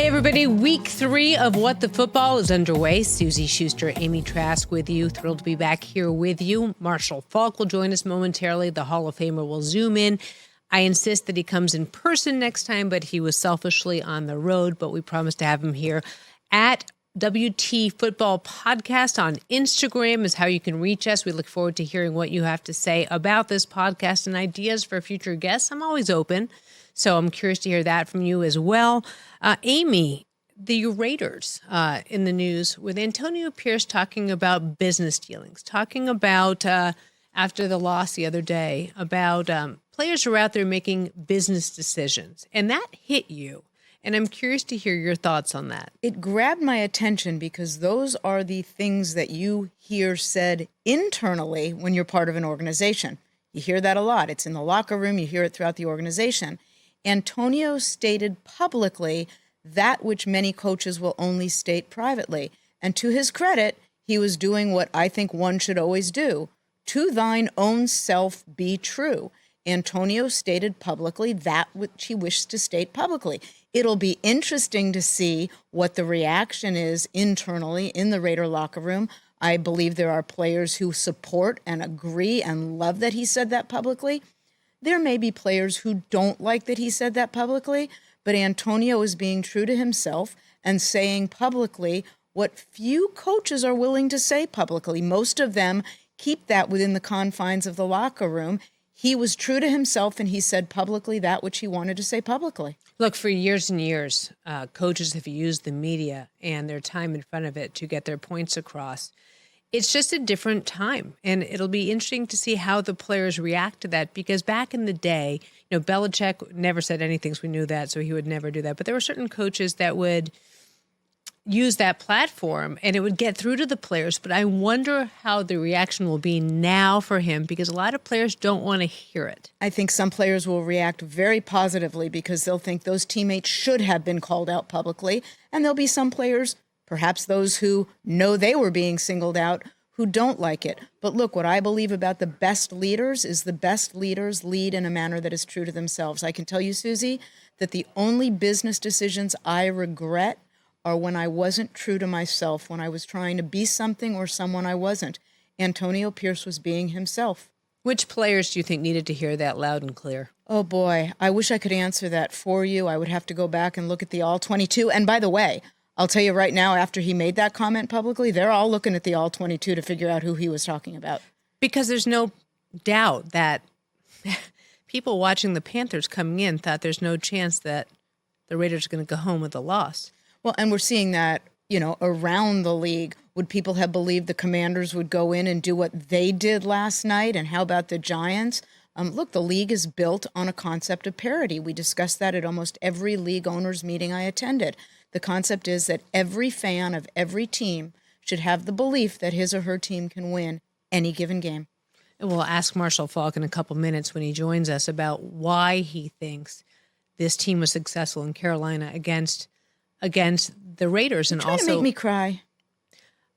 Hey, everybody. Week 3 of What the Football is underway. Suzy Shuster, Amy Trask with you. Thrilled to be back here with you. Marshall Faulk will join us momentarily. The Hall of Famer will zoom in. I insist that he comes in person next time, but he was selfishly on the road. But we promised to have him here at WT Football Podcast on Instagram is how you can reach us. We look forward to hearing what you have to say about this podcast and ideas for future guests. I'm always open. So I'm curious to hear that from you as well. Amy, the Raiders in the news with Antonio Pierce talking about business dealings, talking about after the loss the other day about players who are out there making business decisions. And that hit you. And I'm curious to hear your thoughts on that. It grabbed my attention because those are the things that you hear said internally when you're part of an organization. You hear that a lot. It's in the locker room. You hear it throughout the organization. Antonio stated publicly that which many coaches will only state privately. And to his credit, he was doing what I think one should always do. To thine own self be true. Antonio stated publicly that which he wished to state publicly. It'll be interesting to see what the reaction is internally in the Raider locker room. I believe there are players who support and agree and love that he said that publicly. There may be players who don't like that he said that publicly, but Antonio is being true to himself and saying publicly what few coaches are willing to say publicly. Most of them keep that within the confines of the locker room. He was true to himself, and he said publicly that which he wanted to say publicly. Look, for years and years, coaches have used the media and their time in front of it to get their points across. It's just a different time, and it'll be interesting to see how the players react to that, because back in the day, Belichick never said anything, so we knew that, so he would never do that. But there were certain coaches that would use that platform, and it would get through to the players. But I wonder how the reaction will be now for him, because a lot of players don't want to hear it. I think some players will react very positively because they'll think those teammates should have been called out publicly, and there'll be some players, perhaps those who know they were being singled out, who don't like it. But look, what I believe about the best leaders is the best leaders lead in a manner that is true to themselves. I can tell you, Suzy, that the only business decisions I regret are when I wasn't true to myself, when I was trying to be something or someone I wasn't. Antonio Pierce was being himself. Which players do you think needed to hear that loud and clear? Oh, boy, I wish I could answer that for you. I would have to go back and look at the All-22. And by the way, I'll tell you right now, after he made that comment publicly, they're all looking at the All-22 to figure out who he was talking about. Because there's no doubt that people watching the Panthers coming in thought there's no chance that the Raiders are going to go home with a loss. Well, and we're seeing that, around the league. Would people have believed the Commanders would go in and do what they did last night? And how about the Giants? Look, the league is built on a concept of parity. We discussed that at almost every league owners meeting I attended. The concept is that every fan of every team should have the belief that his or her team can win any given game. And we'll ask Marshall Faulk in a couple minutes when he joins us about why he thinks this team was successful in Carolina against the Raiders. You're trying to make me cry.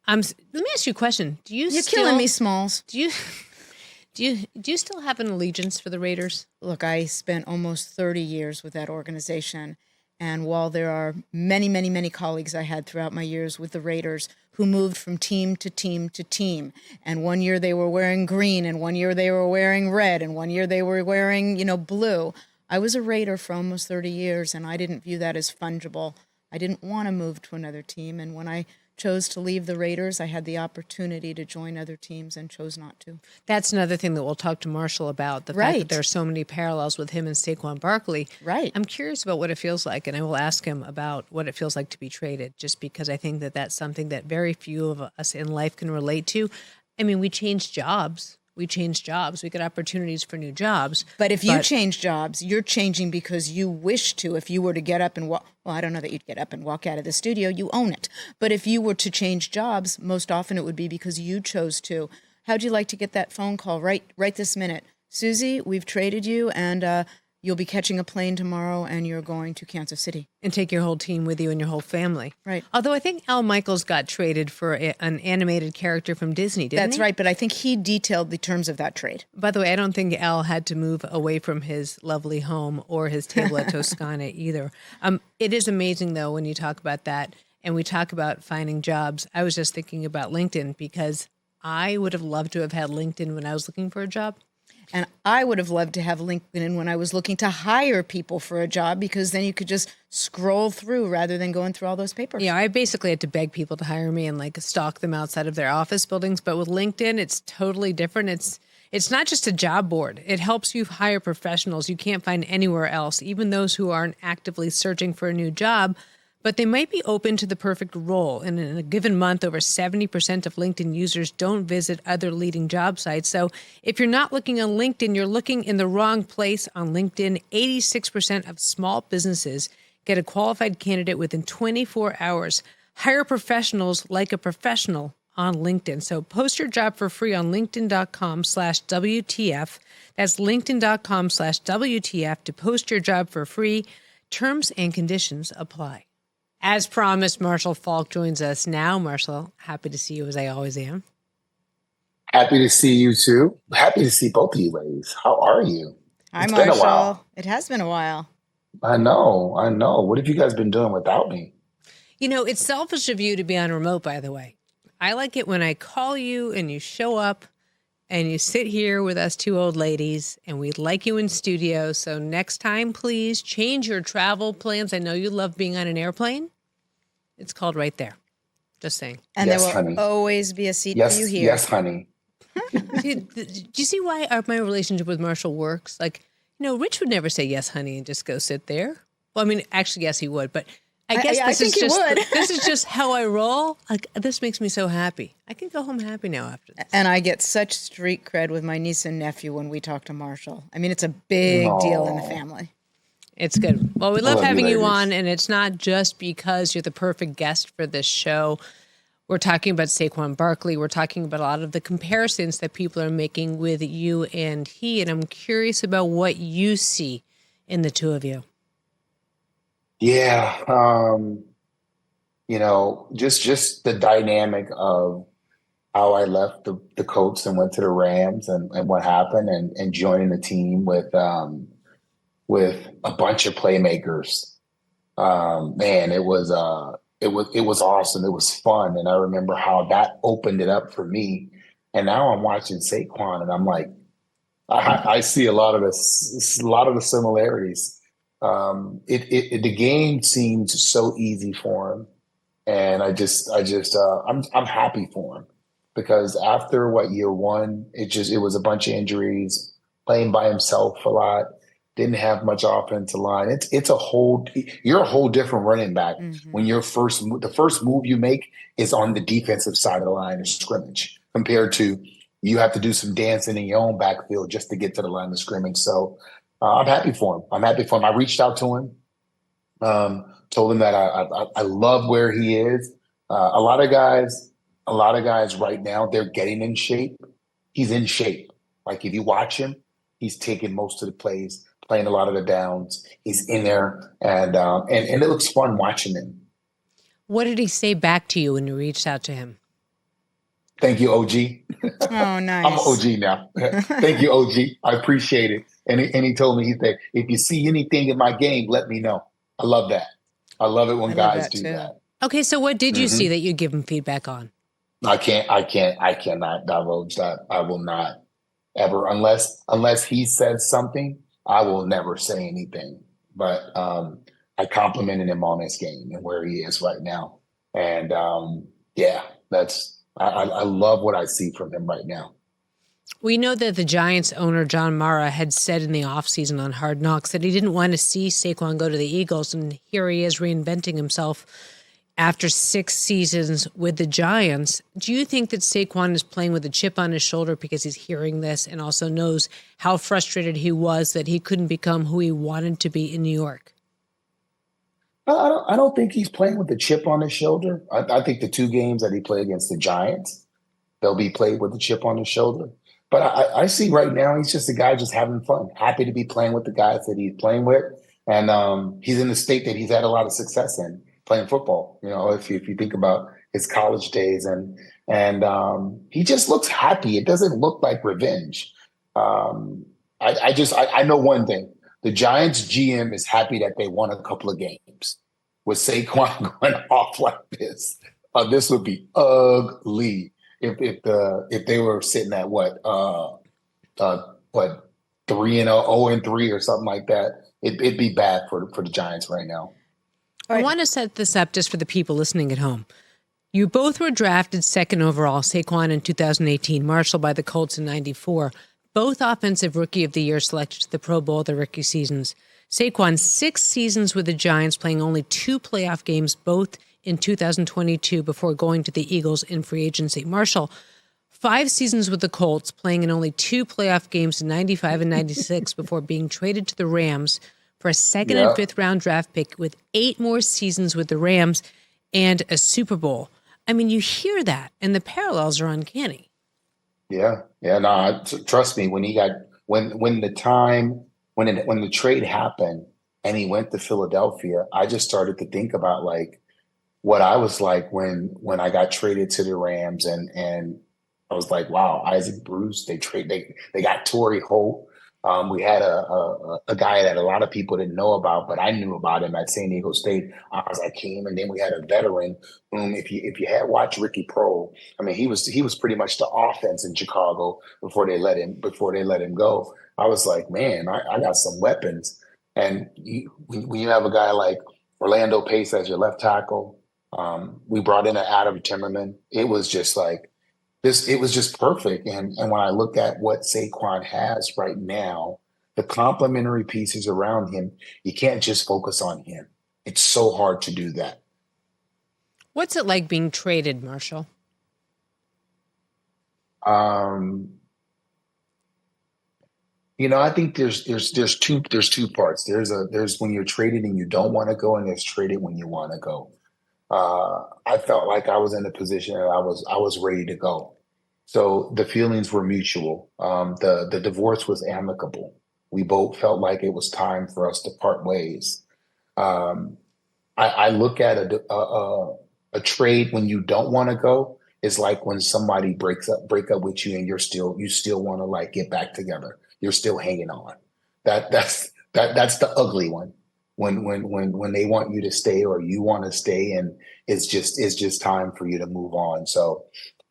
Let me ask you a question. You're killing me, Smalls. Do you still have an allegiance for the Raiders? Look, I spent almost 30 years with that organization. And while there are many, many, many colleagues I had throughout my years with the Raiders who moved from team to team to team, and one year they were wearing green, and one year they were wearing red, and one year they were wearing, blue, I was a Raider for almost 30 years, and I didn't view that as fungible. I didn't want to move to another team, and when I chose to leave the Raiders, I had the opportunity to join other teams and chose not to. That's another thing that we'll talk to Marshall about, the fact that there are so many parallels with him and Saquon Barkley. Right. I'm curious about what it feels like, and I will ask him about what it feels like to be traded, just because I think that that's something that very few of us in life can relate to. I mean, we change jobs. We get opportunities for new jobs. But if you change jobs, you're changing because you wish to. If you were to get up and walk, well, I don't know that you'd get up and walk out of the studio. You own it. But if you were to change jobs, most often it would be because you chose to. How'd you like to get that phone call right this minute? Suzy, we've traded you, and you'll be catching a plane tomorrow and you're going to Kansas City. And take your whole team with you and your whole family. Right. Although I think Al Michaels got traded for an animated character from Disney, didn't he? That's right, but I think he detailed the terms of that trade. By the way, I don't think Al had to move away from his lovely home or his table at Toscana either. It is amazing, though, when you talk about that and we talk about finding jobs. I was just thinking about LinkedIn because I would have loved to have had LinkedIn when I was looking for a job. And I would have loved to have LinkedIn when I was looking to hire people for a job, because then you could just scroll through rather than going through all those papers. Yeah, I basically had to beg people to hire me and like stalk them outside of their office buildings. But with LinkedIn, it's totally different. It's not just a job board. It helps you hire professionals you can't find anywhere else, even those who aren't actively searching for a new job, but they might be open to the perfect role. And in a given month, over 70% of LinkedIn users don't visit other leading job sites. So if you're not looking on LinkedIn, you're looking in the wrong place on LinkedIn. 86% of small businesses get a qualified candidate within 24 hours. Hire professionals like a professional on LinkedIn. So post your job for free on linkedin.com/WTF. That's linkedin.com/WTF to post your job for free. Terms and conditions apply. As promised, Marshall Faulk joins us now. Marshall, happy to see you as I always am. Happy to see you too. Happy to see both of you ladies. How are you? Hi, It's Marshall. been a while. It has been a while. I know. What have you guys been doing without me? You know, it's selfish of you to be on remote, by the way. I like it when I call you and you show up and you sit here with us two old ladies and we like you in studio. So next time, please change your travel plans. I know you love being on an airplane. It's called right there. Just saying. And Yes, there will honey. always be a seat Yes, for you here. yes, honey. Do you see why my relationship with Marshall works? Like, you know, Rich would never say yes, honey, and just go sit there. Well, I mean, actually, yes, he would. But I guess I this think is he just would. this is just how I roll. Like, this makes me so happy. I can go home happy now after this. And I get such street cred with my niece and nephew when we talk to Marshall. I mean, it's a big deal in the family. It's good. Well, we love love you, having you ladies. on, and it's not just because you're the perfect guest for this show. We're talking about Saquon Barkley. We're talking about a lot of the comparisons that people are making with you and he, and I'm curious about what you see in the two of you. Yeah. Just the dynamic of how I left the Colts and went to the Rams and what happened and joining the team with a bunch of playmakers. Man, it was awesome. It was fun. And I remember how that opened it up for me. And now I'm watching Saquon and I'm like, I see a lot of the similarities. The game seems so easy for him. And I'm happy for him because after year one, it was a bunch of injuries, playing by himself a lot. Didn't have much offensive line. You're a whole different running back when the first move you make is on the defensive side of the line of scrimmage compared to you have to do some dancing in your own backfield just to get to the line of scrimmage. So I'm happy for him. I reached out to him, told him that I love where he is. A lot of guys right now, they're getting in shape. He's in shape. Like if you watch him, he's taking most of the plays, playing a lot of the downs. He's in there, and it looks fun watching him. What did he say back to you when you reached out to him? Thank you, OG. Oh, nice. I'm OG now. Thank you, OG. I appreciate it. And he told me, he said, if you see anything in my game, let me know. I love that. I love it when guys do that. Okay, so what did you see that you give him feedback on? I cannot divulge that. I will not ever, unless he says something, I will never say anything. But I complimented him on his game and where he is right now. And I love what I see from him right now. We know that the Giants owner, John Mara, had said in the offseason on Hard Knocks that he didn't want to see Saquon go to the Eagles, and here he is reinventing himself after 6 seasons with the Giants. Do you think that Saquon is playing with a chip on his shoulder because he's hearing this and also knows how frustrated he was that he couldn't become who he wanted to be in New York? I don't think he's playing with a chip on his shoulder. I think the 2 games that he played against the Giants, they'll be played with a chip on his shoulder. But I see right now he's just a guy just having fun, happy to be playing with the guys that he's playing with, and he's in the state that he's had a lot of success in playing football. You know, if you think about his college days, and he just looks happy. It doesn't look like revenge. I know one thing: the Giants GM is happy that they won a couple of games. With Saquon going off like this would be ugly if they were sitting at what 3-0, 0-3 or something like that. It'd be bad for the Giants right now. I want to set this up just for the people listening at home. You both were drafted second overall, Saquon in 2018, Marshall by the Colts in 94. Both offensive rookie of the year selected to the Pro Bowl their rookie seasons. Saquon, 6 seasons with the Giants, playing only 2 playoff games, both in 2022 before going to the Eagles in free agency. Marshall, 5 seasons with the Colts, playing in only 2 playoff games in 95 and 96 before being traded to the Rams for a second and 5th round draft pick with 8 more seasons with the Rams and a Super Bowl. I mean, you hear that, and the parallels are uncanny. Yeah. No, trust me. When the trade happened and he went to Philadelphia, I just started to think about like what I was like when I got traded to the Rams, and I was like, wow, Isaac Bruce. They got Torrey Holt. We had a guy that a lot of people didn't know about, but I knew about him at San Diego State as I came, and then we had a veteran whom, if you had watched Ricky Proehl, I mean, he was pretty much the offense in Chicago before they let him go. I was like, man, I got some weapons, and when you have a guy like Orlando Pace as your left tackle, we brought in an Adam Timmerman. It was just like. It was just perfect. And when I look at what Saquon has right now, the complementary pieces around him, you can't just focus on him. It's so hard to do that. What's it like being traded, Marshall? I think there's two parts. There's when you're traded and you don't want to go, and there's traded when you want to go. I felt like I was in a position that I was ready to go. So the feelings were mutual. The divorce was amicable. We both felt like it was time for us to part ways. I look at a trade when you don't want to go is like when somebody break up with you and you still want to like get back together. You're still hanging on. That's the ugly one. When they want you to stay or you want to stay, and it's just time for you to move on. So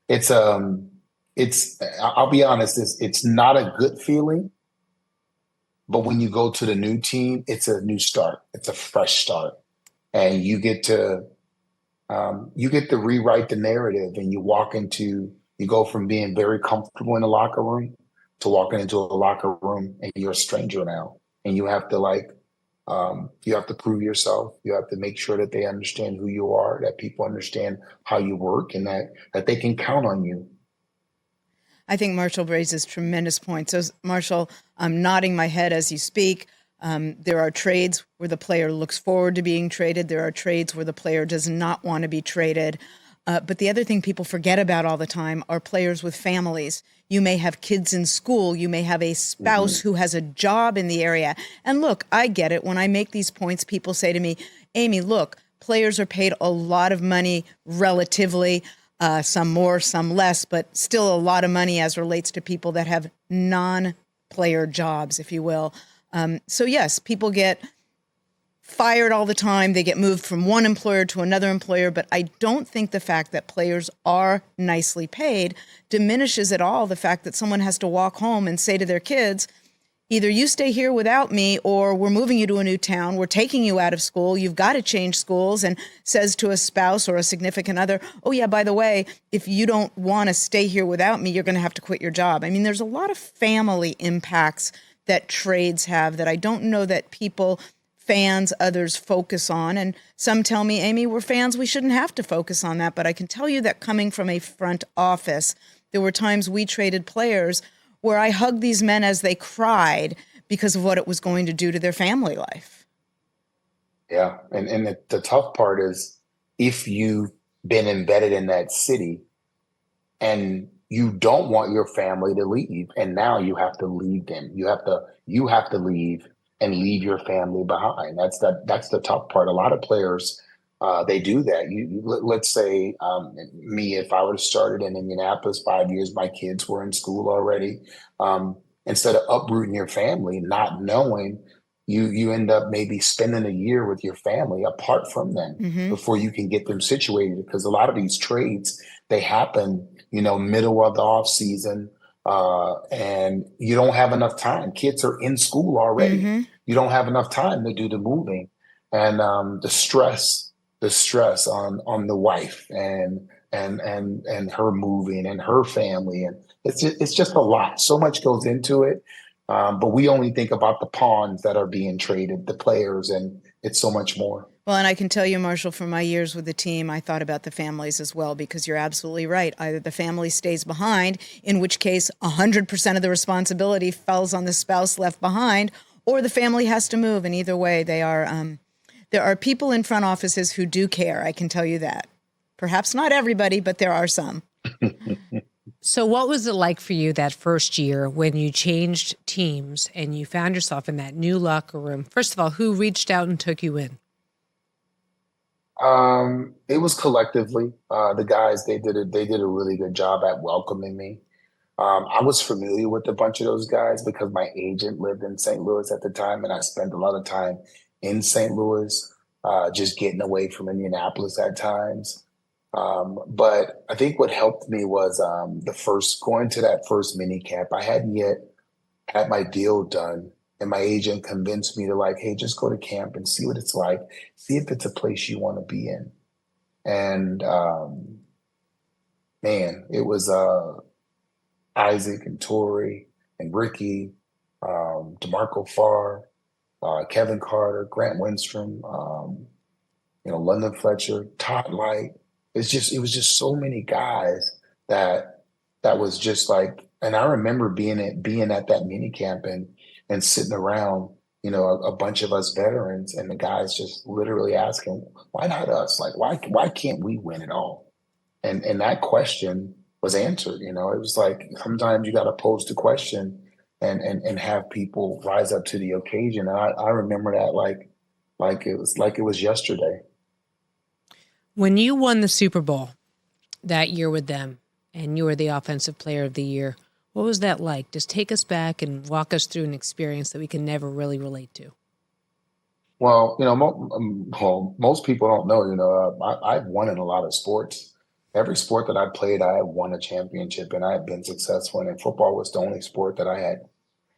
it's I'll be honest, it's not a good feeling, but when you go to the new team, it's a new start. It's a fresh start, and you get to rewrite the narrative, and you go from being very comfortable in the locker room to walking into a locker room and you're a stranger now, and you have to prove yourself. You have to make sure that they understand who you are, that people understand how you work, and that they can count on you. I think Marshall raises tremendous points. So, Marshall, I'm nodding my head as you speak. There are trades where the player looks forward to being traded. There are trades where the player does not want to be traded. But the other thing people forget about all the time are players with families. You may have kids in school. You may have a spouse who has a job in the area. And look, I get it. When I make these points, people say to me, Amy, look, players are paid a lot of money relatively, some more, some less, but still a lot of money as relates to people that have non-player jobs, if you will. So yes, people get fired all the time. They get moved from one employer to another employer, but I don't think the fact that players are nicely paid diminishes at all the fact that someone has to walk home and say to their kids, either you stay here without me or we're moving you to a new town, we're taking you out of school, you've got to change schools, and says to a spouse or a significant other, oh yeah, by the way, if you don't want to stay here without me, you're going to have to quit your job. I mean, there's a lot of family impacts that trades have that I don't know that people, fans, others focus on. And some tell me, Amy, we're fans, we shouldn't have to focus on that. But I can tell you that coming from a front office, there were times we traded players where I hugged these men as they cried because of what it was going to do to their family life. Yeah. And the tough part is if you've been embedded in that city and you don't want your family to leave, and now you have to leave them. You have to leave and leave your family behind. That's the tough part. A lot of players, they do that. Let's say, me, if I would have started in Indianapolis 5 years, my kids were in school already. Instead of uprooting your family, not knowing, you end up maybe spending a year with your family apart from them before you can get them situated. Because a lot of these trades, they happen, middle of the off season, and you don't have enough time. Kids are in school already. You don't have enough time to do the moving, and the stress on the wife and her moving and her family, and it's just a lot. So much goes into it, but we only think about the pawns that are being traded, the players, and it's so much more. Well, and I can tell you, Marshall, from my years with the team, I thought about the families as well, because you're absolutely right. Either the family stays behind, in which case 100% of the responsibility falls on the spouse left behind, or the family has to move. And either way, there are people in front offices who do care. I can tell you that. Perhaps not everybody, but there are some. So what was it like for you that first year when you changed teams and you found yourself in that new locker room? First of all, who reached out and took you in? It was collectively, the guys. They did a really good job at welcoming me. I was familiar with a bunch of those guys because my agent lived in St. Louis at the time, and I spent a lot of time in St. Louis, just getting away from Indianapolis at times. But I think what helped me was, going to that first mini camp. I hadn't yet had my deal done, and my agent convinced me to, like, hey, just go to camp and see what it's like, see if it's a place you want to be in. And man, it was Isaac and Tori and Ricky, DeMarco Farr, Kevin Carter, Grant Windstrom, London Fletcher, Todd Light. It was just so many guys that was just like, and I remember being at that mini camp and sitting around, a bunch of us veterans, and the guys just literally asking, why not us? Like, why can't we win it all? And that question was answered. It was like, sometimes you got to pose the question and have people rise up to the occasion. And I remember that like it was yesterday. When you won the Super Bowl that year with them and you were the offensive player of the year, what was that like? Just take us back and walk us through an experience that we can never really relate to. Well, most people don't know, I've won in a lot of sports. Every sport that I played, I had won a championship, and I had been successful. And football was the only sport that I had,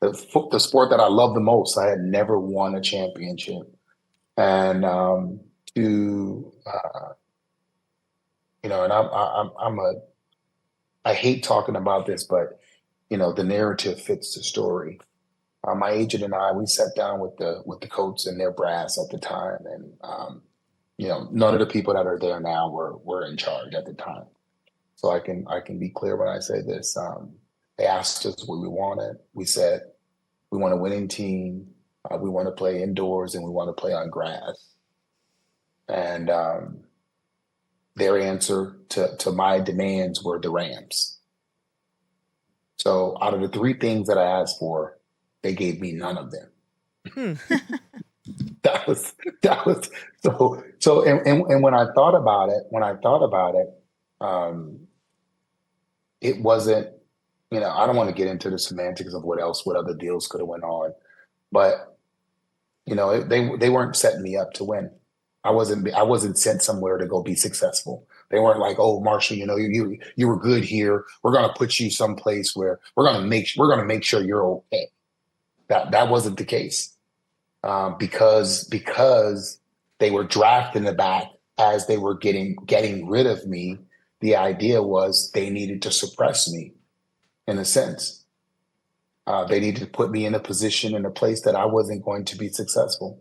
the sport that I loved the most. I had never won a championship. And I hate talking about this, but the narrative fits the story. My agent and I, we sat down with the Colts and their brass at the time, and none of the people that are there now were in charge at the time. So I can be clear when I say this. They asked us what we wanted. We said we want a winning team. We want to play indoors, and we want to play on grass. And their answer to my demands were the Rams. So out of the three things that I asked for, they gave me none of them. That was so. And when I thought about it, it wasn't. I don't want to get into the semantics of what other deals could have went on, but they weren't setting me up to win. I wasn't sent somewhere to go be successful. They weren't like, oh, Marshall, you were good here. We're gonna put you someplace where we're gonna make sure you're okay. That wasn't the case, because they were drafting the back as they were getting rid of me. The idea was they needed to suppress me, in a sense. They needed to put me in a place that I wasn't going to be successful.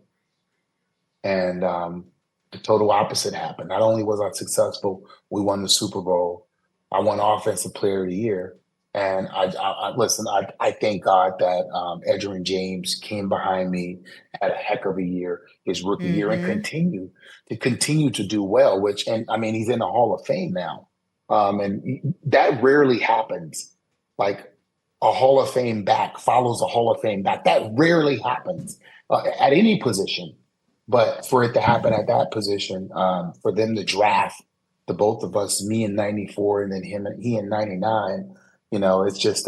And the total opposite happened. Not only was I successful, we won the Super Bowl. I won Offensive Player of the Year. And I thank God that Edgerrin James came behind me, had a heck of a year, his rookie year, and continue to do well, and he's in the Hall of Fame now. And that rarely happens. Like a Hall of Fame back follows a Hall of Fame back. That rarely happens at any position. But for it to happen at that position, for them to draft the both of us, me in '94 and then he in '99, it's just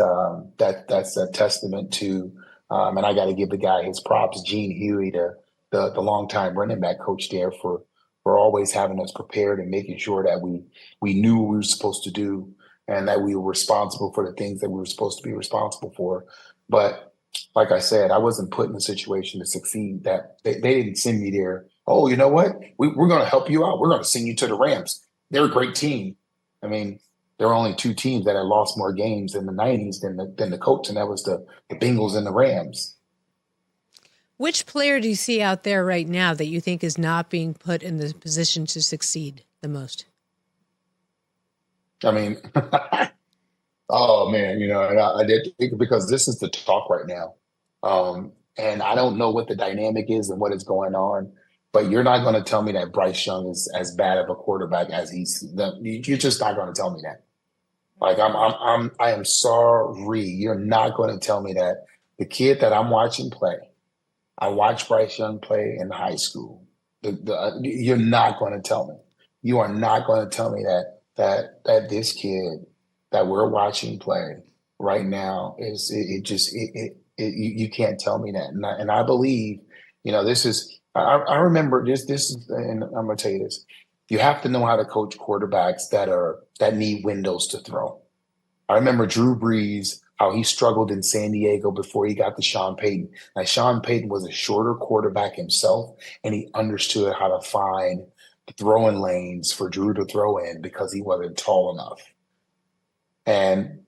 that's a testament to. And I got to give the guy his props, Gene Huey, the longtime running back coach there for always having us prepared and making sure that we knew what we were supposed to do and that we were responsible for the things that we were supposed to be responsible for. But like I said, I wasn't put in a situation to succeed. That they didn't send me there. Oh, you know what? We're going to help you out. We're going to send you to the Rams. They're a great team. I mean, there were only two teams that had lost more games in the '90s than the Colts, and that was the Bengals and the Rams. Which player do you see out there right now that you think is not being put in the position to succeed the most? I mean, oh man, and I did think because this is the talk right now. And I don't know what the dynamic is and what is going on, but you're not going to tell me that Bryce Young is as bad of a quarterback as you're just not going to tell me that. Like I am sorry. You're not going to tell me that the kid that I'm watching play, I watched Bryce Young play in high school. You're not going to tell me. You are not going to tell me that this kid that we're watching play right now you can't tell me that. And I believe, this is, I remember this is, and I'm going to tell you this, you have to know how to coach quarterbacks that need windows to throw. I remember Drew Brees, how he struggled in San Diego before he got to Sean Payton. Now, Sean Payton was a shorter quarterback himself, and he understood how to find throwing lanes for Drew to throw in because he wasn't tall enough. And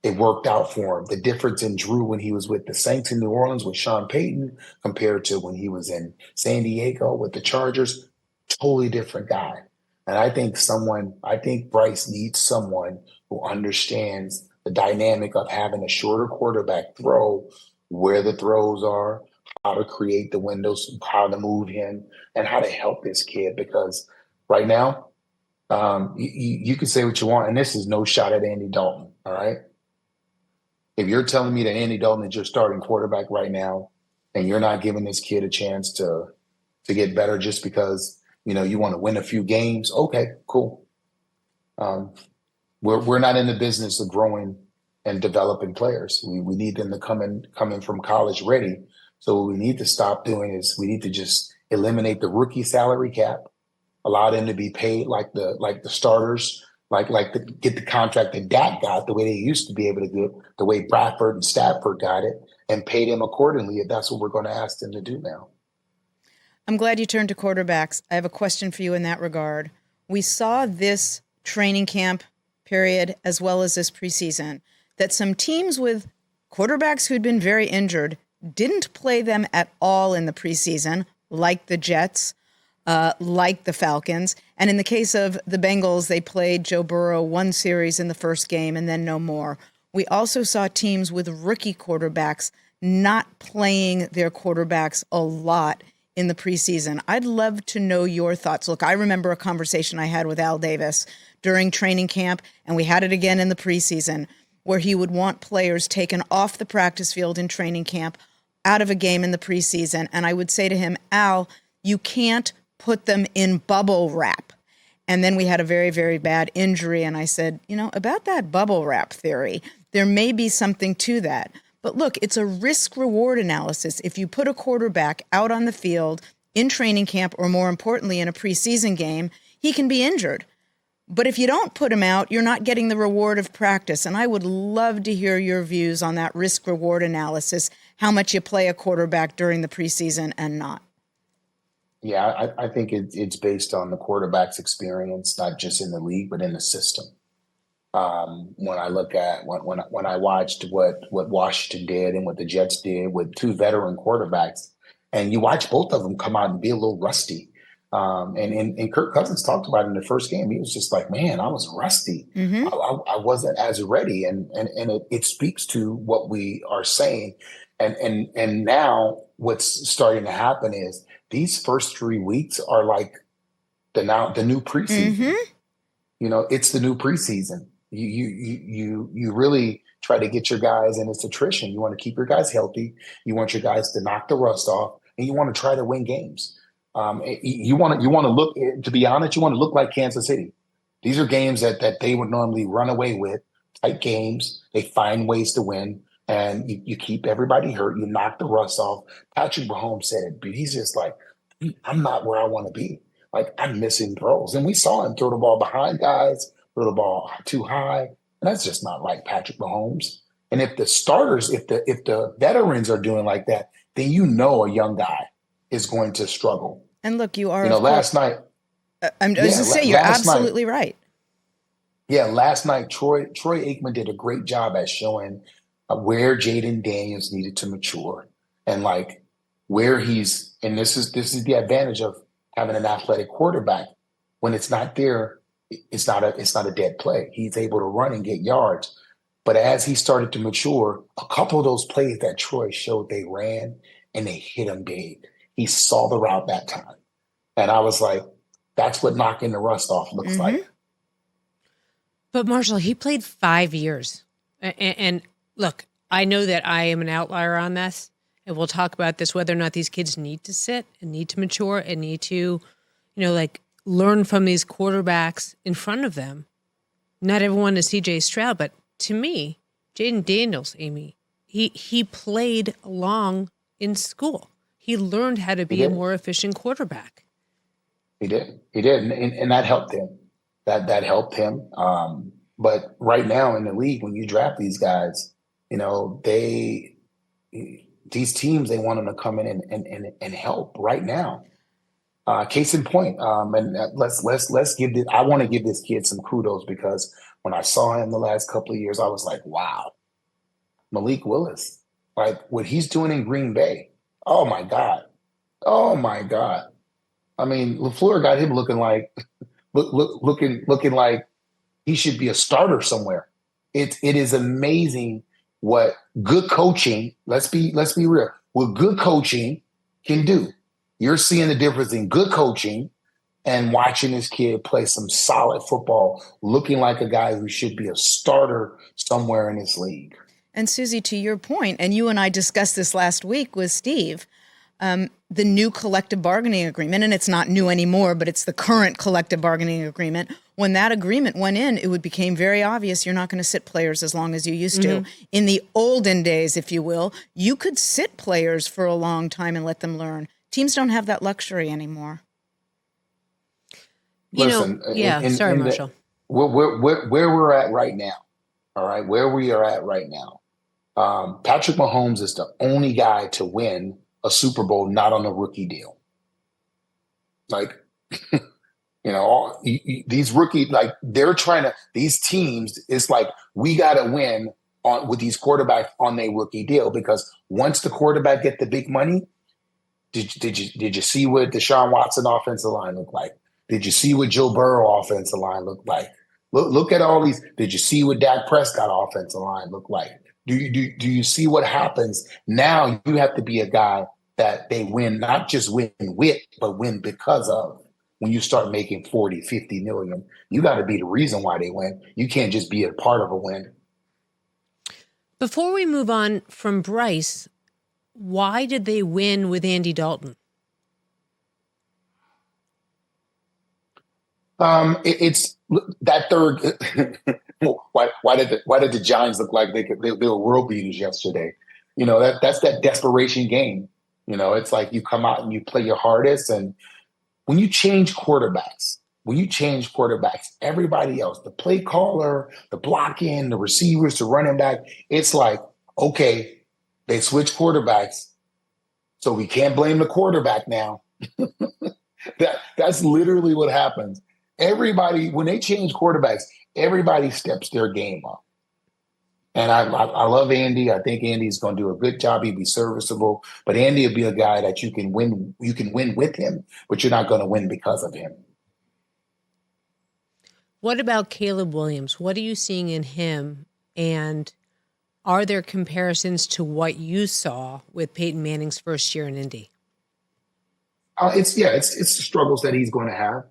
it worked out for him. The difference in Drew when he was with the Saints in New Orleans with Sean Payton compared to when he was in San Diego with the Chargers, totally different guy. And I think Bryce needs someone who understands the dynamic of having a shorter quarterback throw, where the throws are, how to create the windows, how to move him, and how to help this kid. Because right now, you can say what you want, and this is no shot at Andy Dalton, all right? If you're telling me that Andy Dalton is your starting quarterback right now, and you're not giving this kid a chance to get better just because you want to win a few games, okay, cool. We're not in the business of growing and developing players. We need them to come in from college ready. So what we need to stop doing is we need to just eliminate the rookie salary cap, allow them to be paid like the starters. Get the contract that Dak got the way they used to be able to do, the way Bradford and Stafford got it, and pay them accordingly if that's what we're going to ask them to do now. I'm glad you turned to quarterbacks. I have a question for you in that regard. We saw this training camp period as well as this preseason that some teams with quarterbacks who'd been very injured didn't play them at all in the preseason, like the Jets, like the Falcons. And in the case of the Bengals, they played Joe Burrow one series in the first game and then no more. We also saw teams with rookie quarterbacks not playing their quarterbacks a lot in the preseason. I'd love to know your thoughts. Look, I remember a conversation I had with Al Davis during training camp, and we had it again in the preseason, where he would want players taken off the practice field in training camp, out of a game in the preseason. And I would say to him, Al, you can't put them in bubble wrap. And then we had a very, very bad injury. And I said, about that bubble wrap theory, there may be something to that. But look, it's a risk-reward analysis. If you put a quarterback out on the field in training camp, or more importantly, in a preseason game, he can be injured. But if you don't put him out, you're not getting the reward of practice. And I would love to hear your views on that risk-reward analysis, how much you play a quarterback during the preseason and not. Yeah, I think it's based on the quarterback's experience, not just in the league, but in the system. When I look at when I watched what Washington did and what the Jets did with two veteran quarterbacks, and you watch both of them come out and be a little rusty. And Kirk Cousins talked about it in the first game. He was just like, man, I was rusty. Mm-hmm. I wasn't as ready. And it speaks to what we are saying. And now what's starting to happen is these first 3 weeks are like the new preseason. Mm-hmm. It's the new preseason. You really try to get your guys, and it's attrition. You want to keep your guys healthy. You want your guys to knock the rust off, and you want to try to win games. You want to look. To be honest, you want to look like Kansas City. These are games that they would normally run away with. Tight games. They find ways to win, and you keep everybody hurt. You knock the rust off. Patrick Mahomes said it, but he's just like, I'm not where I want to be. Like, I'm missing throws. And we saw him throw the ball behind guys, throw the ball too high. And that's just not like Patrick Mahomes. And if the starters, if the veterans are doing like that, then a young guy is going to struggle. And look, you are last night. I was going to say, you're absolutely right. Yeah, last night, Troy Aikman did a great job at showing where Jaden Daniels needed to mature, and like where he's. And this is the advantage of having an athletic quarterback. When it's not there, it's not a dead play. He's able to run and get yards. But as he started to mature, a couple of those plays that Troy showed, they ran and they hit him big. He saw the route that time, and I was like, that's what knocking the rust off looks like. But Marshall, he played 5 years. And look, I know that I am an outlier on this. And we'll talk about this, whether or not these kids need to sit and need to mature and need to, learn from these quarterbacks in front of them. Not everyone is CJ Stroud, but to me, Jaden Daniels, Amy, he played long in school. He learned how to be a more efficient quarterback. He did. And that helped him. That helped him. But right now in the league, when you draft these guys, these teams, they want them to come in and help right now. Case in point, and let's give this. I want to give this kid some kudos, because when I saw him the last couple of years, I was like, wow, Malik Willis, like what he's doing in Green Bay. Oh my God. I mean, LaFleur got him looking like like he should be a starter somewhere. It is amazing what good coaching, let's be real, what good coaching can do. You're seeing the difference in good coaching and watching this kid play some solid football, looking like a guy who should be a starter somewhere in this league. And Suzy, to your point, and you and I discussed this last week with Steve, the new collective bargaining agreement, and it's not new anymore, but it's the current collective bargaining agreement. When that agreement went in, it became very obvious you're not going to sit players as long as you used to. In the olden days, if you will, you could sit players for a long time and let them learn. Teams don't have that luxury anymore. Sorry, Marshall. Where we're at right now, all right, where we are at right now, Patrick Mahomes is the only guy to win a Super Bowl not on a rookie deal. Like, these rookie, like they're trying to, these teams, it's like, we got to win with these quarterbacks on their rookie deal, because once the quarterback get the big money, did you see what Deshaun Watson offensive line looked like? Did you see what Joe Burrow offensive line looked like? Look at all these. Did you see what Dak Prescott offensive line looked like? Do you see what happens? Now you have to be a guy that they win, not just win with, but win because of. When you start making 40, 50 million, you got to be the reason why they win. You can't just be a part of a win. Before we move on from Bryce, why did they win with Andy Dalton? It's that third. why did the Giants look like they were world beaters yesterday? That's that desperation game. It's like you come out and you play your hardest, and when you change quarterbacks, everybody else, the play caller, the blocking, the receivers, the running back, it's like, okay, they switch quarterbacks, so we can't blame the quarterback now. That's literally what happens. Everybody, when they change quarterbacks, everybody steps their game up. And I love Andy. I think Andy's going to do a good job. He'll be serviceable. But Andy will be a guy that you can win. You can win with him, but you're not going to win because of him. What about Caleb Williams? What are you seeing in him? And are there comparisons to what you saw with Peyton Manning's first year in Indy? It's the struggles that he's going to have.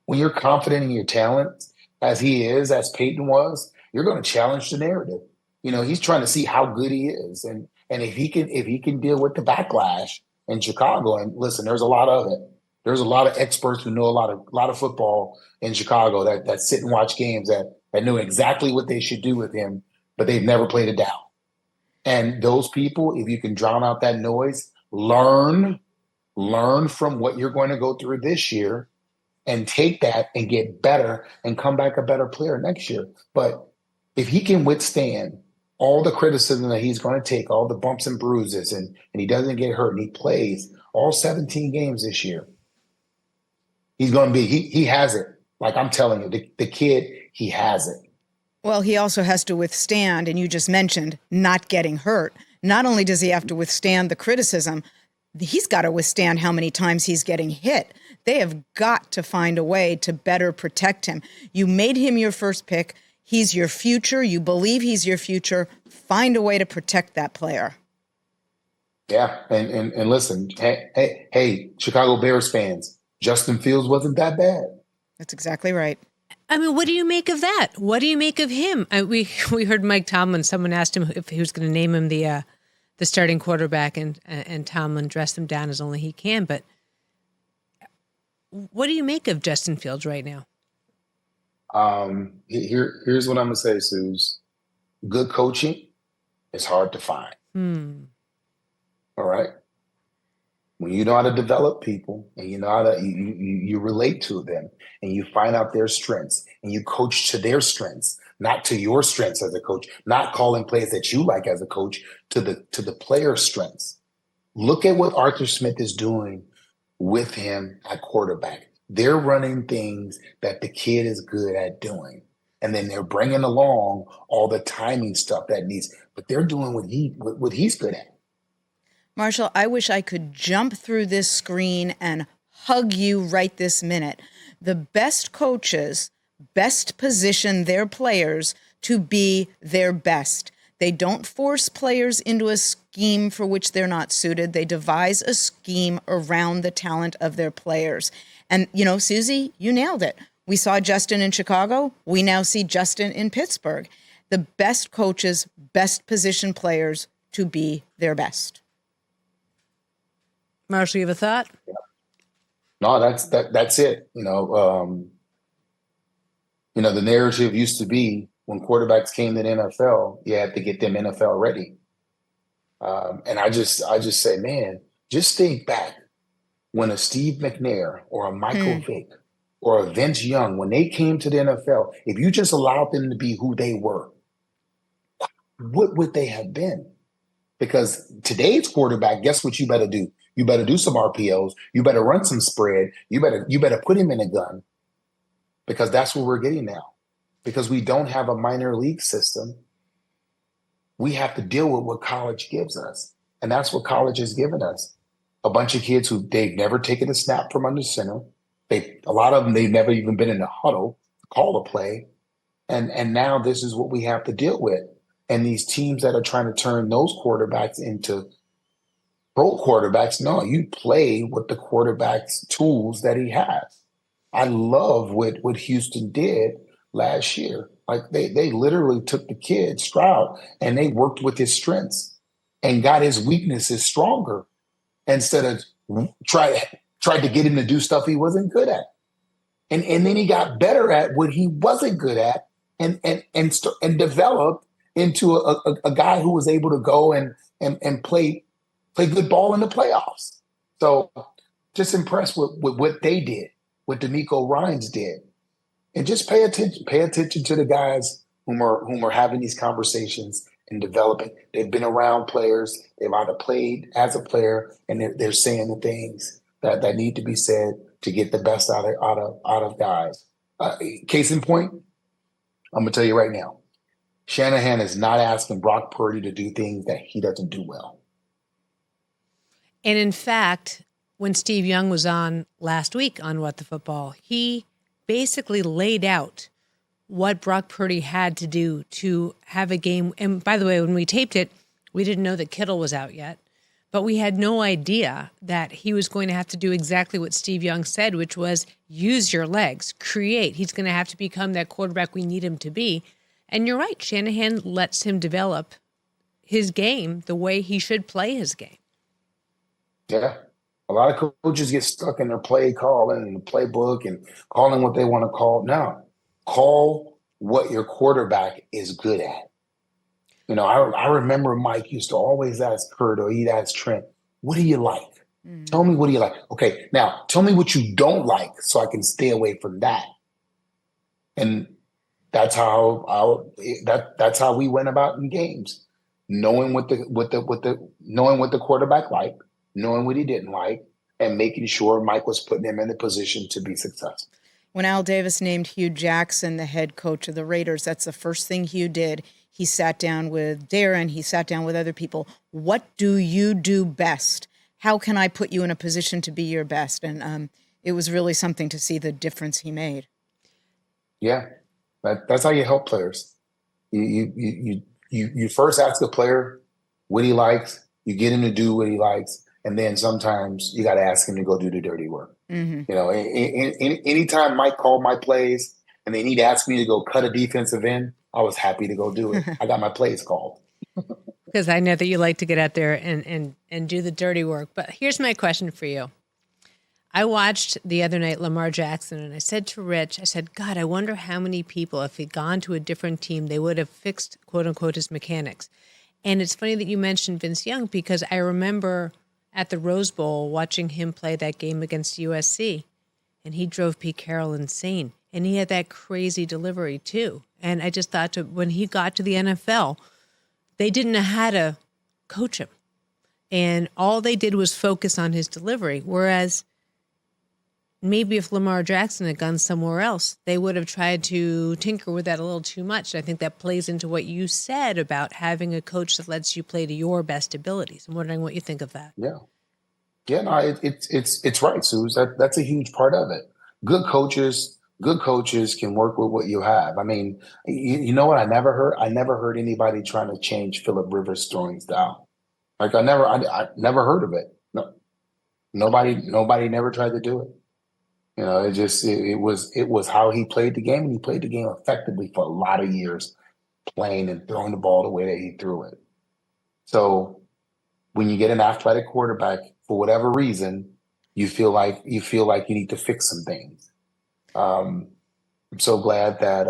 when you're confident in your talent, as he is, as Peyton was, you're going to challenge the narrative. He's trying to see how good he is, and if he can deal with the backlash in Chicago. And listen, there's a lot of it. There's a lot of experts who know a lot of football in Chicago that sit and watch games that know exactly what they should do with him, but they've never played it down. And those people, if you can drown out that noise, learn from what you're going to go through this year and take that and get better and come back a better player next year. But if he can withstand all the criticism that he's going to take, all the bumps and bruises, and he doesn't get hurt and he plays all 17 games this year, he's going to be, he has it. Like I'm telling you, the kid, he has it. Well, he also has to withstand, and you just mentioned, not getting hurt. Not only does he have to withstand the criticism, he's got to withstand how many times he's getting hit. They have got to find a way to better protect him. You made him your first pick. He's your future. You believe he's your future. Find a way to protect that player. Yeah, and listen, hey, Chicago Bears fans, Justin Fields wasn't that bad. That's exactly right. I mean, what do you make of that? What do you make of him? We heard Mike Tomlin. Someone asked him if he was going to name him the starting quarterback, and Tomlin dressed him down as only he can. But what do you make of Justin Fields right now? Here's what I'm gonna say, Suze. Good coaching is hard to find. All right. When you know how to develop people and you know how to you relate to them and you find out their strengths and you coach to their strengths, not to your strengths as a coach, not calling plays that you like as a coach, to the player's strengths. Look at what Arthur Smith is doing with him at quarterback. They're running things that the kid is good at doing. And then they're bringing along all the timing stuff that needs, but they're doing what he's good at. Marshall, I wish I could jump through this screen and hug you right this minute. The best coaches best position their players to be their best. They don't force players into a scheme for which they're not suited. They devise a scheme around the talent of their players. And, Suzy, you nailed it. We saw Justin in Chicago. We now see Justin in Pittsburgh. The best coaches best position players to be their best. Marshall, you have a thought? No, that's it. The narrative used to be when quarterbacks came to the NFL, you had to get them NFL ready. And I just say, man, just think back when a Steve McNair or a Michael Vick or a Vince Young, when they came to the NFL, if you just allowed them to be who they were, what would they have been? Because today's quarterback, guess what you better do? You better do some RPOs. You better run some spread. You better put him in a gun, because that's what we're getting now. Because we don't have a minor league system, we have to deal with what college gives us. And that's what college has given us. A bunch of kids who they've never taken a snap from under center. A lot of them, they've never even been in a huddle, call a play. And now this is what we have to deal with. And these teams that are trying to turn those quarterbacks into pro quarterbacks, no, you play with the quarterback's tools that he has. I love what Houston did last year. Like they literally took the kid, Stroud, and they worked with his strengths and got his weaknesses stronger instead of tried to get him to do stuff he wasn't good at. And then he got better at what he wasn't good at and developed into a guy who was able to go and play good ball in the playoffs. So just impressed with what they did, what DeMeco Ryans did. And just pay attention to the guys whom are having these conversations and developing. They've been around players. They've either played as a player, and they're saying the things that need to be said to get the best out of guys. Case in point, I'm going to tell you right now, Shanahan is not asking Brock Purdy to do things that he doesn't do well. And in fact, when Steve Young was on last week on What the Football, he basically laid out what Brock Purdy had to do to have a game. And by the way, when we taped it, we didn't know that Kittle was out yet. but we had no idea that he was going to have to do exactly what Steve Young said, which was use your legs, create. He's going to have to become that quarterback we need him to be. And you're right, Shanahan lets him develop his game the way he should play his game. Yeah. A lot of coaches get stuck in their play calling and the playbook and calling what they want to call. No, call what your quarterback is good at. You know, I remember Mike used to always ask Kurt or he'd ask Trent, what do you like? Mm-hmm. Tell me what do you like? Okay, now tell me what you don't like so I can stay away from that. And that's how we went about in games, knowing what the quarterback liked, knowing what he didn't like, and making sure Mike was putting him in a position to be successful. When Al Davis named Hugh Jackson the head coach of the Raiders, that's the first thing Hugh did. He sat down with Darren. He sat down with other people. What do you do best? How can I put you in a position to be your best? And it was really something to see the difference he made. Yeah, that's how you help players. You first ask a player what he likes. You get him to do what he likes. And then sometimes you got to ask him to go do the dirty work. Mm-hmm. You know, anytime Mike called my plays and then he'd ask me to go cut a defensive end, I was happy to go do it. I got my plays called. Because I know that you like to get out there and do the dirty work. But here's my question for you. I watched the other night Lamar Jackson, and I said to Rich, I said, God, I wonder how many people, if he'd gone to a different team, they would have fixed, quote unquote, his mechanics. And it's funny that you mentioned Vince Young, because I remember at the Rose Bowl watching him play that game against USC, and he drove Pete Carroll insane. And he had that crazy delivery too. And I just thought when he got to the NFL, they didn't know how to coach him. And all they did was focus on his delivery. Whereas maybe if Lamar Jackson had gone somewhere else, they would have tried to tinker with that a little too much. I think that plays into what you said about having a coach that lets you play to your best abilities. I'm wondering what you think of that. Yeah. Yeah, no, it's right, Suze. That's a huge part of it. Good coaches can work with what you have. I mean, you know what I never heard anybody trying to change Phillip Rivers' throwing style. Like I never heard of it. No, nobody never tried to do it. You know, it was how he played the game, and he played the game effectively for a lot of years, playing and throwing the ball the way that he threw it. So when you get an athletic quarterback, for whatever reason, you feel like you need to fix some things. I'm so glad that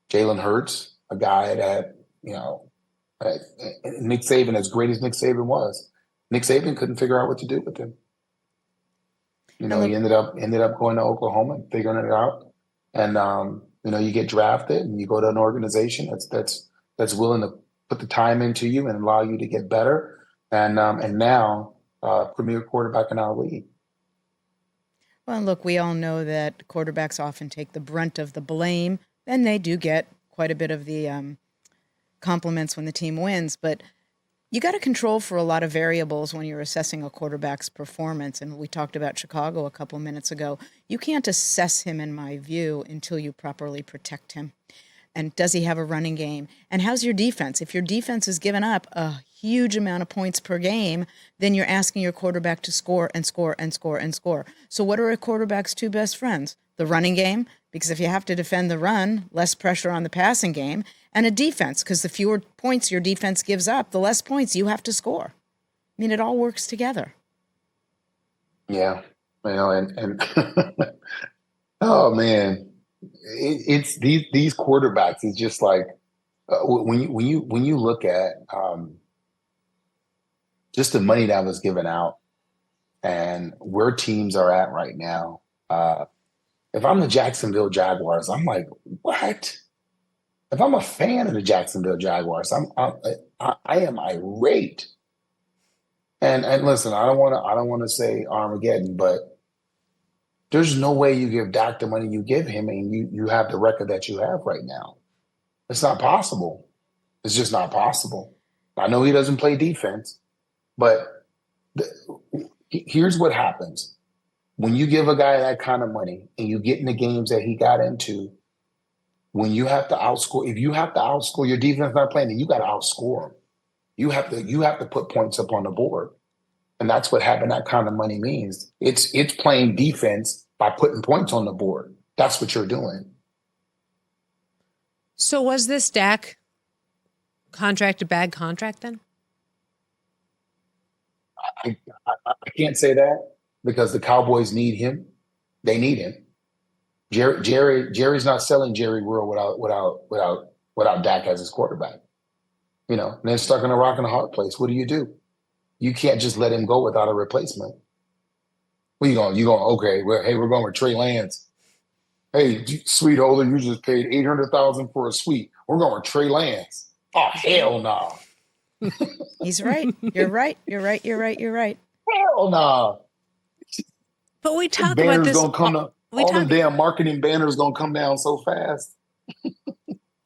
Jalen Hurts, a guy that, you know, Nick Saban, as great as Nick Saban was, Nick Saban couldn't figure out what to do with him. You know, he ended up going to Oklahoma and figuring it out. And you know, you get drafted and you go to an organization that's willing to put the time into you and allow you to get better. And now premier quarterback in our league. Well, look, we all know that quarterbacks often take the brunt of the blame, and they do get quite a bit of the compliments when the team wins. But you got to control for a lot of variables when you're assessing a quarterback's performance. And we talked about Chicago a couple minutes ago. You can't assess him, in my view, until you properly protect him. And does he have a running game? And how's your defense? If your defense has given up a huge amount of points per game, then you're asking your quarterback to score and score and score and score. So what are a quarterback's two best friends? The running game, because if you have to defend the run, less pressure on the passing game, and a defense, because the fewer points your defense gives up, the less points you have to score. I mean, it all works together. Yeah, you know, and oh man, it's these quarterbacks. It's just like when you look at just the money that was given out and where teams are at right now. If I'm the Jacksonville Jaguars, I'm like, what? If I'm a fan of the Jacksonville Jaguars, I am irate. And listen, I don't want to say Armageddon, but there's no way you give Dak the money you give him and you have the record that you have right now. It's not possible. It's just not possible. I know he doesn't play defense, but here's what happens. When you give a guy that kind of money and you get in the games that he got into, when you have to outscore, if you have to outscore, your defense not playing, then you got to outscore him. You have to put points up on the board. And that's what having that kind of money means. It's playing defense by putting points on the board. That's what you're doing. So was this Dak contract a bad contract then? I can't say that because the Cowboys need him. They need him. Jerry's not selling Jerry World without Dak as his quarterback. You know, and they're stuck in a rock and a hard place. What do? You can't just let him go without a replacement. Where you going? Okay, we're going with Trey Lance. Hey, sweet holder, you just paid $800,000 for a suite. We're going with Trey Lance. Oh, hell no. He's right. You're right. Hell no. But we talk about this. All them damn marketing banners gonna come down so fast.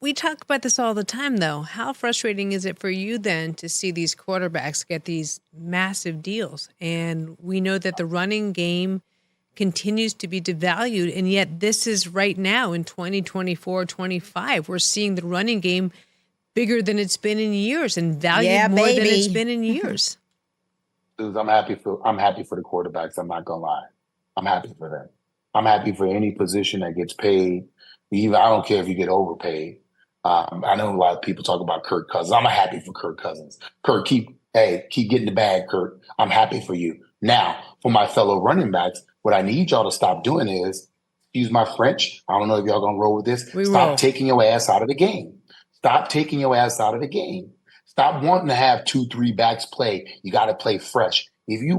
We talk about this all the time, though. How frustrating is it for you then to see these quarterbacks get these massive deals? And we know that the running game continues to be devalued, and yet this is right now in 2024, 25. We're seeing the running game bigger than it's been in years and valued more than it's been in years. I'm happy for the quarterbacks. I'm not gonna lie. I'm happy for them. I'm happy for any position that gets paid. Even I don't care if you get overpaid. I know a lot of people talk about Kirk Cousins. I'm happy for Kirk Cousins. Kirk, keep getting the bag, Kirk. I'm happy for you. Now, for my fellow running backs, what I need y'all to stop doing is, excuse my French, I don't know if y'all gonna roll with this. Stop taking your ass out of the game. Stop taking your ass out of the game. Stop wanting to have 2-3 backs play. You got to play fresh. If you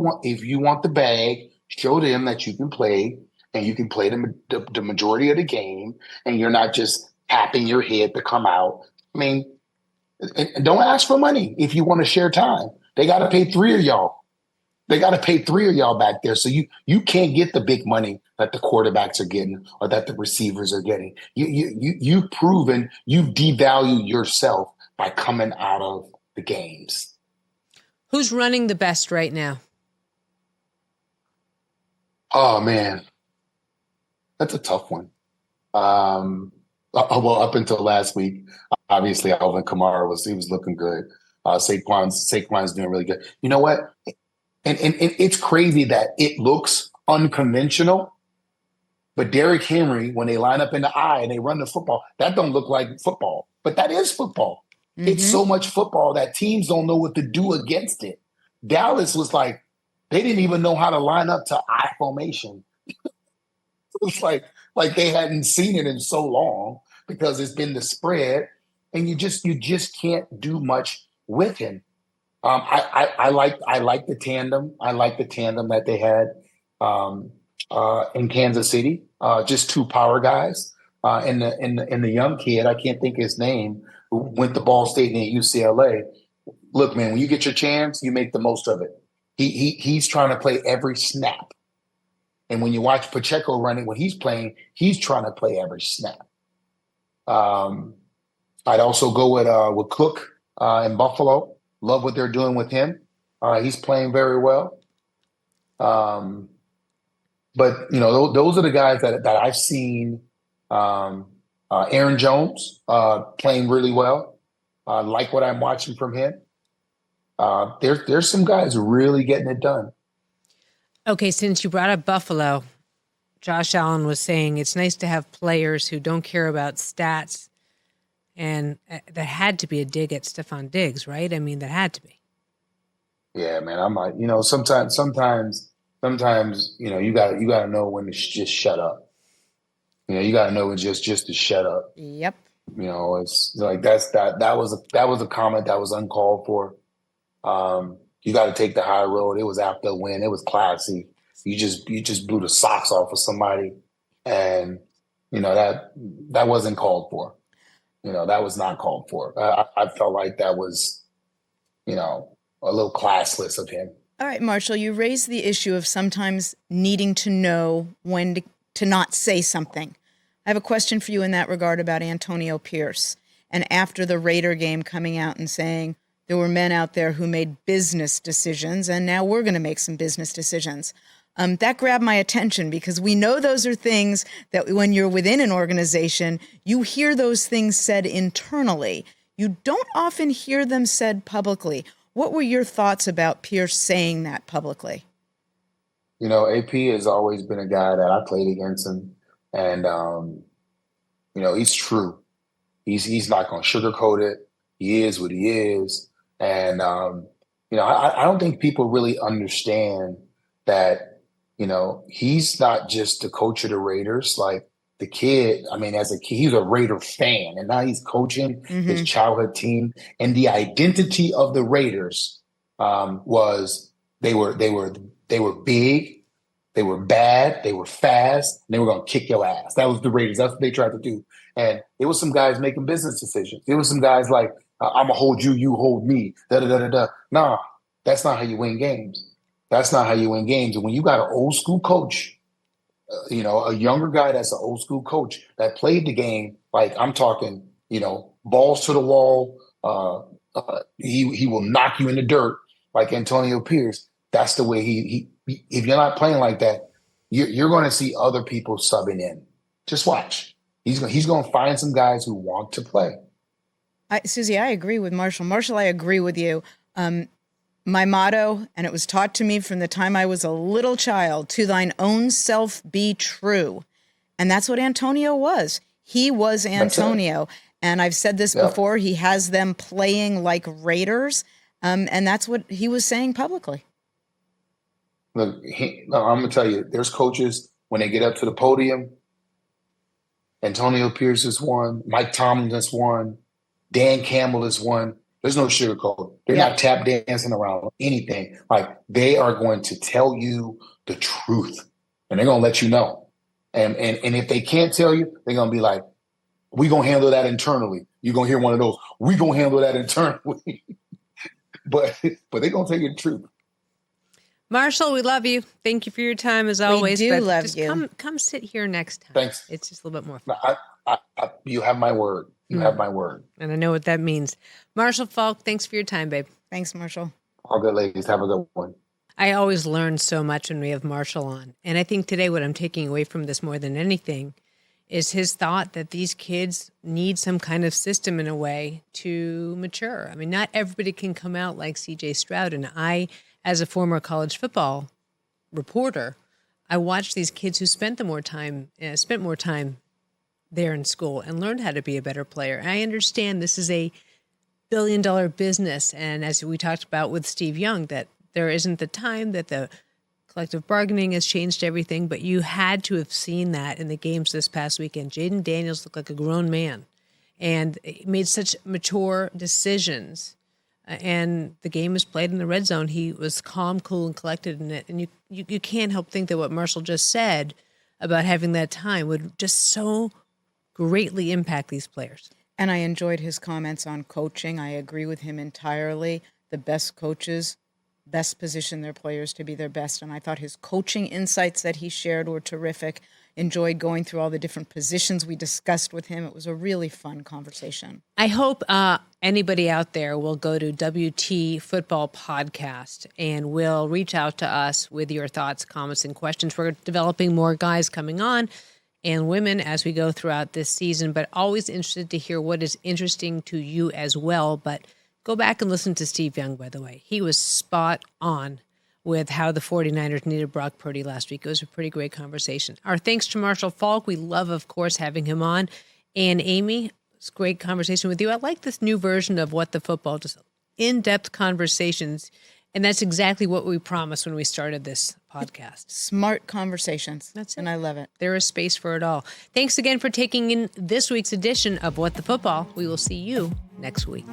want the bag, show them that you can play and you can play the majority of the game, and you're not just tapping your head to come out. I mean, and don't ask for money if you want to share time. They got to pay 3 of y'all. They got to pay 3 of y'all back there. So you can't get the big money that the quarterbacks are getting or that the receivers are getting. You've proven you've devalued yourself by coming out of the games. Who's running the best right now? Oh, man. That's a tough one. Well, up until last week, obviously Alvin Kamara was looking good. Saquon's doing really good. You know what? And it's crazy that it looks unconventional, but Derrick Henry, when they line up in the eye and they run the football, that don't look like football, but that is football. Mm-hmm. It's so much football that teams don't know what to do against it. Dallas was like, they didn't even know how to line up to I formation. It's like they hadn't seen it in so long because it's been the spread, and you just can't do much with him. I like the tandem. I like the tandem that they had in Kansas City. Just 2 power guys. And the young kid, I can't think of his name, who went to Ball State and at UCLA. Look, man, when you get your chance, you make the most of it. He's trying to play every snap. And when you watch Pacheco running, when he's playing, he's trying to play every snap. I'd also go with Cook in Buffalo. Love what they're doing with him. He's playing very well. But, you know, those are the guys that I've seen. Aaron Jones playing really well. Like what I'm watching from him. There's some guys really getting it done. Okay, since you brought up Buffalo, Josh Allen was saying it's nice to have players who don't care about stats, and that had to be a dig at Stephon Diggs, right? I mean, that had to be. Yeah, man. I'm like, you know, sometimes, you know, you gotta know when to just shut up. You know, you gotta know when just to shut up. Yep. You know, it's like that was a comment that was uncalled for. You got to take the high road. It was after a win. It was classy. You just blew the socks off of somebody, and you know that wasn't called for. You know, that was not called for. I felt like that was, you know, a little classless of him. All right, Marshall, you raised the issue of sometimes needing to know when to not say something. I have a question for you in that regard about Antonio Pierce, and after the Raider game coming out and saying, there were men out there who made business decisions, and now we're going to make some business decisions. That grabbed my attention because we know those are things that when you're within an organization, you hear those things said internally. You don't often hear them said publicly. What were your thoughts about Pierce saying that publicly? You know, AP has always been a guy that I played against him, and you know, he's true. He's not going to sugarcoat it. He is what he is, and you know, I don't think people really understand that. You know, he's not just the coach of the Raiders. Like the kid, I mean, as a kid, he's a Raider fan, and now he's coaching his childhood team. And the identity of the Raiders was they were big, they were bad, they were fast, and they were going to kick your ass. That was the Raiders. That's what they tried to do. And it was some guys making business decisions. It was some guys like, I'm gonna hold you, you hold me. Da da da da da. Nah, that's not how you win games. That's not how you win games. And when you got an old school coach, you know, a younger guy that's an old school coach that played the game, like I'm talking, you know, balls to the wall. He will knock you in the dirt like Antonio Pierce. That's the way he if you're not playing like that, you're going to see other people subbing in. Just watch. He's going to find some guys who want to play. Suzy, I agree with Marshall. Marshall, I agree with you. My motto, and it was taught to me from the time I was a little child, to thine own self be true. And that's what Antonio was. He was Antonio. And I've said this before, he has them playing like Raiders. And that's what he was saying publicly. Look, I'm going to tell you, there's coaches, when they get up to the podium, Antonio Pierce is one, Mike Tomlin is one, Dan Campbell is one. There's no sugarcoat. They're not tap dancing around anything. Like, they are going to tell you the truth, and they're going to let you know. And if they can't tell you, they're going to be like, we're going to handle that internally. You're going to hear one of those, we're going to handle that internally. but they're going to tell you the truth. Marshall, we love you. Thank you for your time as always. We do love you. Come sit here next time. Thanks. It's just a little bit more fun. You have my word. You have my word. And I know what that means. Marshall Faulk, thanks for your time, babe. Thanks, Marshall. All good, ladies. Have a good one. I always learn so much when we have Marshall on. And I think today what I'm taking away from this more than anything is his thought that these kids need some kind of system in a way to mature. I mean, not everybody can come out like C.J. Stroud. And I, as a former college football reporter, I watched these kids who spent more time there in school and learned how to be a better player. And I understand this is a billion-dollar business. And as we talked about with Steve Young, that there isn't the time, that the collective bargaining has changed everything, but you had to have seen that in the games this past weekend. Jaden Daniels looked like a grown man and made such mature decisions. And the game was played in the red zone. He was calm, cool, and collected in it. And you can't help think that what Marshall just said about having that time would just so greatly impact these players. And I enjoyed his comments on coaching. I agree with him entirely. The best coaches best position their players to be their best. And I thought his coaching insights that he shared were terrific. Enjoyed going through all the different positions we discussed with him. It was a really fun conversation. I hope anybody out there will go to WT Football Podcast and will reach out to us with your thoughts, comments, and questions. We're developing more guys coming on and women as we go throughout this season, but always interested to hear what is interesting to you as well. But go back and listen to Steve Young, by the way. He was spot on with how the 49ers needed Brock Purdy last week. It was a pretty great conversation. Our thanks to Marshall Faulk. We love, of course, having him on. And Amy, it's a great conversation with you. I like this new version of What the Football, just in-depth conversations. And that's exactly what we promised when we started this podcast. Smart conversations. That's it. And I love it. There is space for it all. Thanks again for taking in this week's edition of What the Football. We will see you next week.